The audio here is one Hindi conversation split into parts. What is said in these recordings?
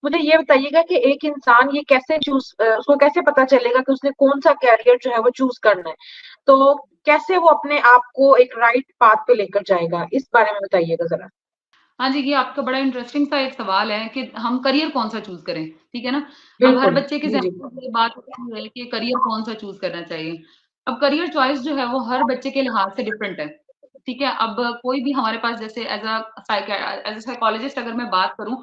मुझे ये बताइएगा कि एक इंसान ये कैसे उसको कैसे पता चलेगा कि उसने कौन-सा कैरियर जो है वो चूज़ करना है? तो कैसे वो अपने आप को एक राइट पाथ पे लेकर जाएगा? इस बारे में बताइएगा ज़रा। हाँ जी, ये आपका बड़ा इंटरेस्टिंग सा एक सवाल है कि हम करियर कौन-सा चूज़ करें, ठीक है ना? अब हर बिल्कुल। बच्चे के जी, ज़हन जी। में ये बात होती है कि करियर कौन-सा चूज़ करना चाहिए। अब करियर चॉइस जो है वो हर बच्चे के लिहाज़ से डिफरेंट है, ठीक है? अब कोई भी हमारे पास जैसे एज़ अ साइकोलॉजिस्ट अगर मैं बात करूँ,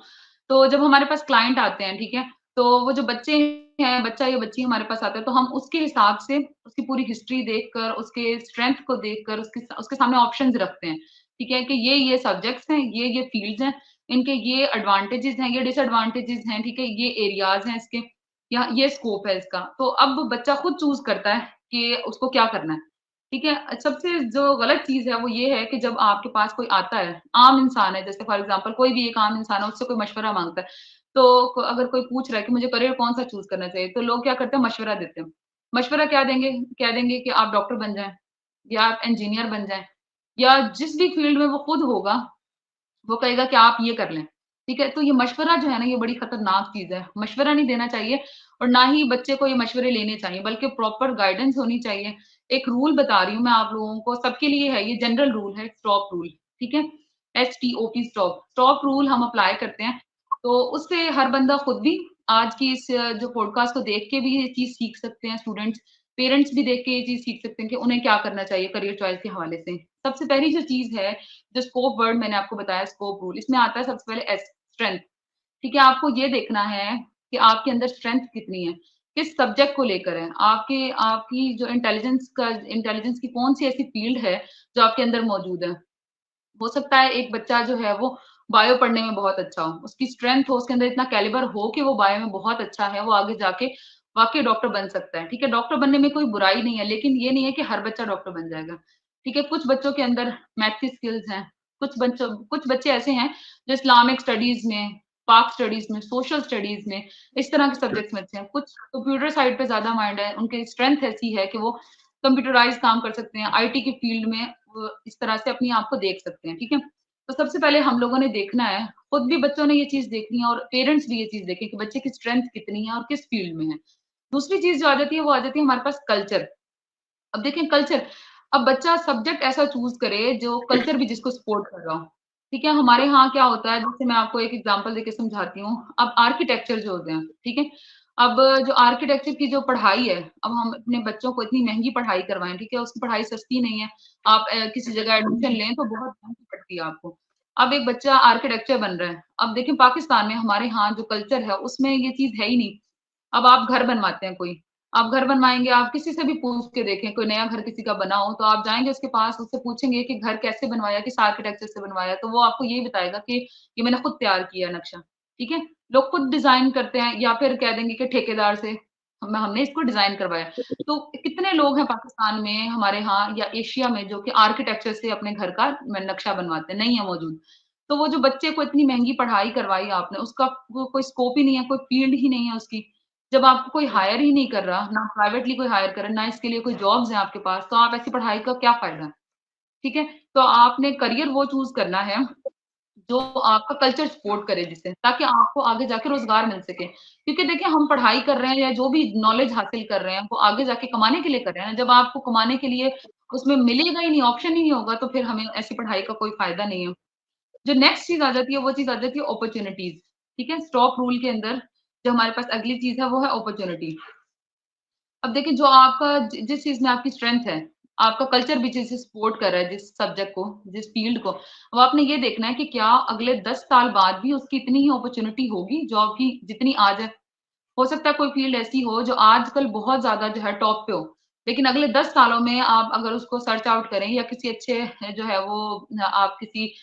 तो जब हमारे पास क्लाइंट आते हैं, ठीक है? तो वो जो बच्चे हैं, बच्चा या बच्ची हमारे पास आता है, तो हम उसके हिसाब से उसकी पूरी हिस्ट्री देखकर, उसके स्ट्रेंथ को देखकर उसके सामने ऑप्शंस रखते हैं। ठीक है? कि ये सब्जेक्ट्स हैं, ये फ़ील्ड्स हैं, इनके ये एडवांटेजेस हैं, ये डिसएडवांटेजेस हैं, ठीक है? ये एरियाज़ हैं इसके, या ये स्कोप है इसका। तो अब बच्चा खुद चूज़ करता है कि उसको क्या करना है, ठीक है? सबसे जो गलत चीज़ है वो ये है कि जब आपके पास कोई आता है, आम इंसान है, जैसे फॉर एग्ज़ाम्पल कोई भी एक आम इंसान है, उससे कोई मशवरा माँगता है, तो अगर कोई पूछ रहा है कि मुझे करियर कौन-सा चूज़ करना चाहिए, तो लोग क्या करते हैं, मशवरा देते हैं। मशवरा क्या देंगे? कह देंगे कि आप डॉक्टर बन जाएँ, या आप इंजीनियर बन जाएँ, या जिस भी फ़ील्ड में वो खुद होगा, वो कहेगा कि आप ये कर लें, ठीक है? तो ये मशवरा जो है ना, ये बड़ी खतरनाक चीज़ है। मशवरा नहीं देना चाहिए और ना ही बच्चे को ये मशवरे लेने चाहिए, बल्कि प्रॉपर गाइडेंस होनी चाहिए। एक रूल बता रही हूँ मैं आप लोगों को, सबके लिए है, ये जनरल रूल है, स्टॉप रूल, ठीक है? STOP stop. स्टॉप रूल हम अप्लाई करते हैं, तो उससे हर बंदा खुद भी आज की इस जो पॉडकास्ट को देख के भी ये चीज़ सीख सकते हैं स्टूडेंट्स, पेरेंट्स भी देख के ये चीज़ सीख सकते हैं कि उन्हें क्या करना चाहिए करियर चॉइस के हवाले से। सबसे पहली जो चीज़ है, जो स्कोप वर्ड मैंने आपको बताया, स्कोप रूल, इसमें आता है सबसे पहले एस स्ट्रेंथ, ठीक है? आपको ये देखना है कि आपके अंदर स्ट्रेंथ कितनी है, किस सब्जेक्ट को लेकर है, आपके आपकी जो इंटेलिजेंस की कौन-सी ऐसी फ़ील्ड है, जो आपके अंदर मौजूद है। हो सकता है एक बच्चा जो है वो बायो पढ़ने में बहुत अच्छा हो, उसकी स्ट्रेंथ हो, उसके अंदर इतना कैलिबर हो कि वो बायो में बहुत अच्छा है, वो आगे जाके वाक़ई डॉक्टर बन सकता है, ठीक है? डॉक्टर बनने में कोई बुराई नहीं है, लेकिन ये नहीं है कि हर बच्चा डॉक्टर बन जाएगा, ठीक है? कुछ बच्चों के अंदर मैथ की स्किल्स हैं, कुछ बच्चे ऐसे हैं जो इस्लामिक स्टडीज़ में, पाक स्टडीज़ में, सोशल स्टडीज़ में, इस तरह के सब्जेक्ट्स में अच्छे हैं। कुछ कंप्यूटर साइड पे ज़्यादा माइंड है, उनकी स्ट्रेंथ ऐसी है कि वो कंप्यूटराइज़्ड काम कर सकते हैं, आईटी की फ़ील्ड में इस तरह से अपने आप को देख सकते हैं, ठीक है? तो सबसे पहले हम लोगों ने देखना है, खुद भी बच्चों ने ये चीज़ देखनी है और पेरेंट्स भी ये चीज़ देखें कि बच्चे की स्ट्रेंथ कितनी है और किस फ़ील्ड में है। दूसरी चीज़ जो आ जाती है, वो आ जाती है हमारे पास कल्चर। अब देखें कल्चर, अब बच्चा सब्जेक्ट ऐसा चूज़ करे जो कल्चर भी जिसको सपोर्ट कर रहा हो, ठीक है? हमारे यहाँ क्या होता है, जैसे मैं आपको एक एग्ज़ाम्पल देके समझाती हूँ। अब आर्किटेक्चर जो होते हैं, ठीक है? अब जो आर्किटेक्चर की जो पढ़ाई है, अब हम अपने बच्चों को इतनी महँगी पढ़ाई करवाएँ, ठीक है? उसकी पढ़ाई सस्ती नहीं है। आप किसी जगह एडमिशन लें तो बहुत महँगी पड़ती है आपको। अब एक बच्चा आर्किटेक्चर बन रहा है, अब देखिए पाकिस्तान में हमारे यहाँ जो कल्चर है उसमें ये चीज़ है ही नहीं। अब आप घर बनवाते हैं कोई, आप घर बनवाएँगे, आप किसी से भी पूछ के देखें, कोई नया घर किसी का बना हो, तो आप जाएँगे उसके पास, उससे पूछेंगे कि घर कैसे बनवाया, किस आर्किटेक्चर से बनवाया, तो वो आपको यही बताएगा कि ये मैंने खुद तैयार किया है नक्शा, ठीक है? लोग खुद डिज़ाइन करते हैं या फिर कह देंगे कि ठेकेदार से हमने इसको डिज़ाइन करवाया। तो कितने लोग हैं पाकिस्तान में, हमारे यहाँ या एशिया में जो कि आर्किटेक्चर से अपने घर का नक्शा बनवाते हैं, नहीं है मौजूद। तो वो जो बच्चे को इतनी महँगी पढ़ाई करवाई आपने, उसका वो कोई स्कोप ही नहीं है, कोई फ़ील्ड ही नहीं है उसकी। जब आपको कोई हायर ही नहीं कर रहा, ना प्राइवेटली कोई हायर कर रहा है, ना इसके लिए कोई जॉब्स हैं आपके पास, तो आप ऐसी पढ़ाई का क्या फ़ायदा? ठीक है? तो आपने करियर वो चूज़ करना है, जो आपका कल्चर सपोर्ट करे जिसे, ताकि आपको आगे जाके रोज़गार मिल सके। क्योंकि देखिए हम पढ़ाई कर रहे हैं या जो भी नॉलेज हासिल कर रहे हैं, वो आगे जाके कमाने के लिए कर रहे हैं। जब आपको कमाने के लिए उसमें मिलेगा ही नहीं, ऑप्शन ही नहीं होगा, तो फिर हमें ऐसी पढ़ाई का कोई फ़ायदा नहीं है। जो नेक्स्ट चीज़ आ जाती है, वो चीज़ आ जाती है अपॉर्च्युनिटीज़, ठीक है? स्टॉप रूल के अंदर जो हमारे पास अगली चीज़ है, वो है अपॉर्च्युनिटी। अब देखिए जो आपका जिस चीज़ में आपकी स्ट्रेंथ है, आपका कल्चर भी जिसे सपोर्ट कर रहा है, जिस सब्जेक्ट को, जिस फ़ील्ड को, अब आपने ये देखना है कि क्या अगले 10 साल बाद भी उसकी इतनी ही अपॉर्च्युनिटी होगी जॉब की जितनी आज है। हो सकता है कोई फ़ील्ड ऐसी हो जो आजकल बहुत ज़्यादा जो है टॉप पे हो, लेकिन अगले 10 सालों में आप अगर उसको सर्च आउट करें या किसी अच्छे जो है वो आप किसी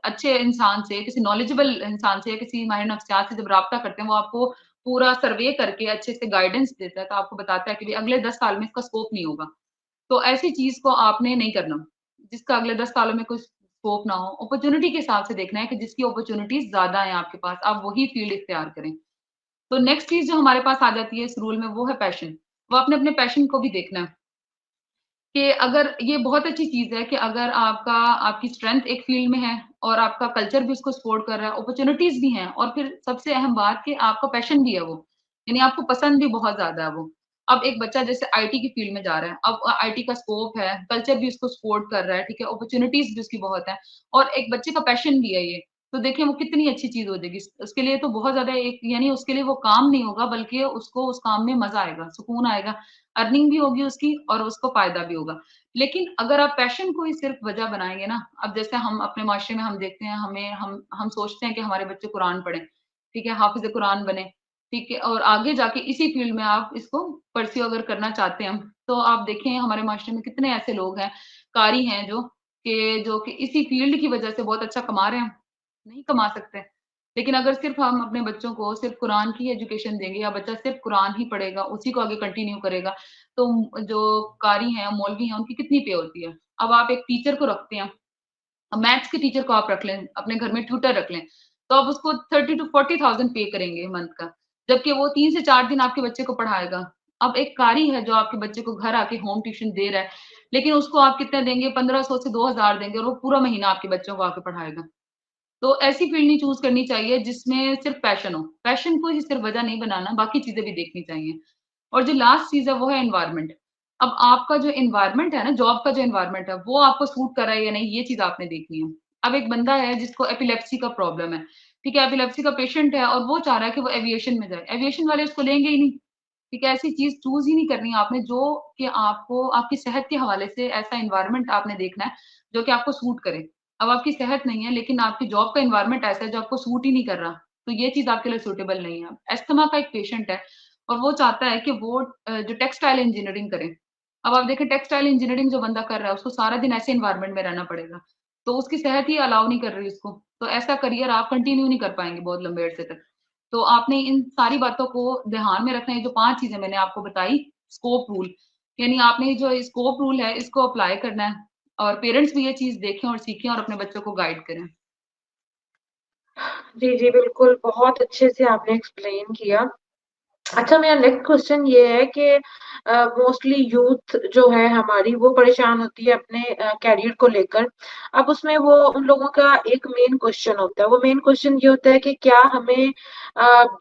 अच्छे इंसान से, किसी नॉलेजेबल इंसान से या किसी माहिर नफ्सियात से जब राब्ता करते हैं, वो आपको पूरा सर्वे करके अच्छे से गाइडेंस देता है, तो आपको बताता है कि भई अगले 10 साल में इसका स्कोप नहीं होगा। तो ऐसी चीज़ को आपने नहीं करना, जिसका अगले 10 सालों में कोई स्कोप ना हो। अपॉर्च्युनिटी के हिसाब से देखना है कि जिसकी अपॉर्च्युनिटीज़ ज़्यादा हैं आपके पास, आप वही फ़ील्ड इख्तियार करें। तो नेक्स्ट चीज़ जो हमारे पास आ जाती है इस रूल में, वो है पैशन। वो आपने अपने पैशन को भी देखना है। कि अगर ये बहुत अच्छी चीज़ है कि अगर आपकी स्ट्रेंथ एक फ़ील्ड में है और आपका कल्चर भी उसको सपोर्ट कर रहा है, अपॉर्च्युनिटीज़ भी हैं और फिर सबसे अहम बात कि आपका पैशन भी है वो, यानी आपको पसंद भी बहुत ज़्यादा है वो। अब एक बच्चा जैसे आईटी की फ़ील्ड में जा रहा है, अब आईटी का स्कोप है, कल्चर भी उसको सपोर्ट कर रहा है, ठीक है? अपॉर्च्युनिटीज़ भी उसकी बहुत है और एक बच्चे का पैशन भी है ये, तो देखिए वो कितनी अच्छी चीज़ हो जाएगी। उसके लिए तो बहुत ज़्यादा एक यानी उसके लिए वो काम नहीं होगा बल्कि उसको उस काम में मज़ा आएगा, सुकून आएगा, अर्निंग भी होगी उसकी और उसको फ़ायदा भी होगा। लेकिन अगर आप पैशन को ही सिर्फ़ वजह बनाएँगे ना, अब जैसे हम अपने माशरे में हम देखते हैं, हमें हम सोचते हैं कि हमारे बच्चे कुरान पढ़ें, ठीक है? हाफ़िज़ कुरान बने, ठीक है? और आगे जाके इसी फ़ील्ड में आप इसको परस्यू अगर करना चाहते हैं, तो आप देखें हमारे माशरे में कितने ऐसे लोग हैं, कारी हैं जो कि इसी फ़ील्ड की वजह से बहुत अच्छा कमा रहे हैं, नहीं कमा सकते। लेकिन अगर सिर्फ़ हम अपने बच्चों को सिर्फ़ कुरान की एजुकेशन देंगे या बच्चा सिर्फ़ कुरान ही पढ़ेगा, उसी को आगे कंटिन्यू करेगा, तो जो कारी हैं, मौलवी हैं, उनकी कितनी पे होती है। अब आप एक टीचर को रखते हैं, अब मैथ्स के टीचर को आप रख लें, अपने घर में ट्यूटर रख लें, तो आप उसको 30 टू 40,000 पे करेंगे मंथ का, जबकि वो 3 से 4 दिन आपके बच्चे को पढ़ाएगा। अब एक कारी है जो आपके बच्चे को घर आके होम ट्यूशन दे रहा है, लेकिन उसको आप कितना देंगे 1500 से 2000 देंगे और वो पूरा महीना आपके बच्चों को आके पढ़ाएगा। तो ऐसी फ़ील्ड नहीं चूज़ करनी चाहिए जिसमें सिर्फ़ पैशन हो। पैशन को ही सिर्फ़ वजह नहीं बनाना, बाकी चीज़ें भी देखनी चाहिए। और जो लास्ट चीज़ है वो है एनवायरनमेंट। अब आपका जो एनवायरनमेंट है ना, जॉब का जो एनवायरनमेंट है, वो आपको सूट कर रहा है या नहीं, ये चीज़ आपने देखनी है। अब एक बंदा है जिसको एपिलेप्सी का प्रॉब्लम है, ठीक है? एपिलेप्सी का पेशेंट है और वो चाह रहा है कि वो एविएशन में जाए। एविएशन वाले उसको लेंगे ही नहीं, ठीक है? ऐसी चीज़ चूज़ ही नहीं करनी है आपने जो कि आपको आपकी सेहत के हवाले से ऐसा एनवायरनमेंट आपने देखना है, जो कि आपको सूट करे। अब आपकी सेहत नहीं है, लेकिन आपकी जॉब का एनवायरनमेंट ऐसा है जो आपको सूट ही नहीं कर रहा, तो ये चीज़ आपके लिए सूटेबल नहीं है। अस्थमा का एक पेशेंट है और वो चाहता है कि वो जो टेक्सटाइल इंजीनियरिंग करे। अब आप देखें टेक्सटाइल इंजीनियरिंग जो बंदा कर रहा है, उसको सारा दिन ऐसे एनवायरनमेंट में रहना पड़ेगा, तो उसकी सेहत ही अलाउ नहीं कर रही उसको, तो ऐसा करियर आप कंटिन्यू नहीं कर पाएँगे बहुत लंबे अरसे तक। तो आपने इन सारी बातों को ध्यान में रखना है, ये जो 5 चीज़ें मैंने आपको बताई, स्कोप रूल, यानी आपने जो ये स्कोप रूल है, इसको अप्लाई करना है और पेरेंट्स भी ये चीज़ देखें और सीखें और अपने बच्चों को गाइड करें। जी, जी, बिल्कुल, बहुत अच्छे से आपने एक्सप्लेन किया। अच्छा, मेरा नेक्स्ट क्वेश्चन ये है कि मोस्टली यूथ जो है हमारी वो परेशान होती है अपने करियर को लेकर। अब उसमें वो उन लोगों का एक मेन क्वेश्चन होता है, वो मेन क्वेश्चन ये होता है कि क्या हमें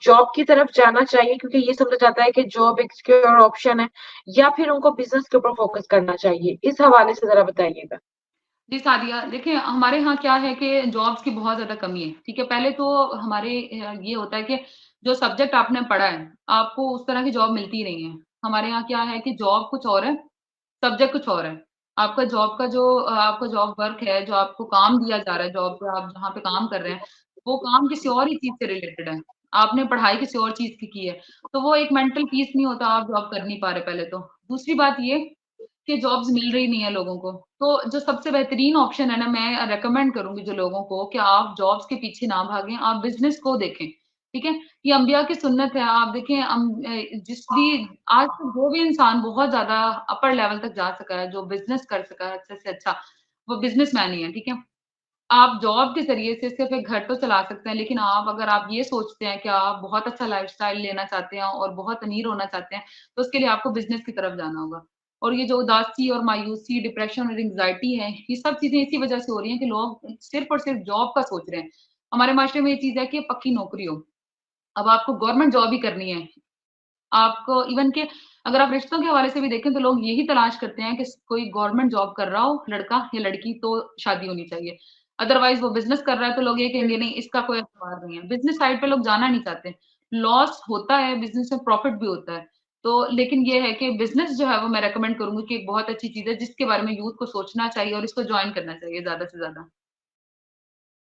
जॉब की तरफ जाना चाहिए क्योंकि ये समझा जाता है कि जॉब एक सिक्योर ऑप्शन है या फिर उनको बिज़नेस के ऊपर फ़ोकस करना चाहिए? इस हवाले से ज़रा बताइएगा। जी, सादिया देखिए हमारे यहाँ क्या है कि जॉब्स की बहुत ज़्यादा कमी है, ठीक है? पहले तो हमारे ये होता है कि जो सब्जेक्ट आपने पढ़ा है, आपको उस तरह की जॉब मिलती ही नहीं है। हमारे यहाँ क्या है कि जॉब कुछ और है, सब्जेक्ट कुछ और है। आपका जॉब वर्क है, जो आपको काम दिया जा रहा है, जॉब पे आप जहाँ पे काम कर रहे हैं, वो काम किसी और ही चीज़ से रिलेटेड है। आपने पढ़ाई किसी और चीज़ की है, तो वो एक मेंटल पीस नहीं होता, आप जॉब कर नहीं पा रहे पहले तो। दूसरी बात ये कि जॉब्स मिल रही नहीं है लोगों को। तो जो सबसे बेहतरीन ऑप्शन है ना, मैं रिकमेंड करूँगी जो लोगों को कि आप जॉब्स के पीछे ना भागें, आप बिज़नेस को देखें, ठीक है? ये अंबिया की सुन्नत है, आप देखें जिस भी आज तक जो भी इंसान बहुत ज़्यादा अपर लेवल तक जा सका है, जो बिज़नेस कर सका है अच्छे से अच्छा, वो बिज़नेसमैन ही है, ठीक है? आप जॉब के ज़रिए से सिर्फ़ एक घर तो चला सकते हैं, लेकिन अगर आप ये सोचते हैं कि आप बहुत अच्छा लाइफ़स्टाइल लेना चाहते हैं और बहुत अमीर होना चाहते हैं, तो उसके लिए आपको बिज़नेस की तरफ जाना होगा। और ये जो उदासी और मायूसी, डिप्रेशन और एंग्ज़ायटी है, ये सब चीज़ें इसी वज़ह से हो रही हैं कि लोग सिर्फ़ और सिर्फ़ जॉब का सोच रहे हैं। हमारे माशरे में ये चीज़ है कि पक्की नौकरी हो। अब आपको गवर्नमेंट जॉब ही करनी है। आपको इवन कि अगर आप रिश्तों के हवाले से भी देखें तो लोग यही तलाश करते हैं कि कोई गवर्नमेंट जॉब कर रहा हो लड़का या लड़की तो शादी होनी चाहिए। अदरवाइज़ वो बिज़नेस कर रहा है तो लोग ये कहेंगे नहीं इसका कोई एतबार नहीं है। बिज़नेस साइड पे लोग जाना नहीं चाहते। लॉस होता है, बिज़नेस में प्रॉफ़िट भी होता है। तो लेकिन ये है कि बिज़नेस जो है वो मैं रिकमेंड करूँगी कि एक बहुत अच्छी चीज़ है जिसके बारे में यूथ को सोचना चाहिए और इसको जॉइन करना चाहिए ज़्यादा से ज़्यादा।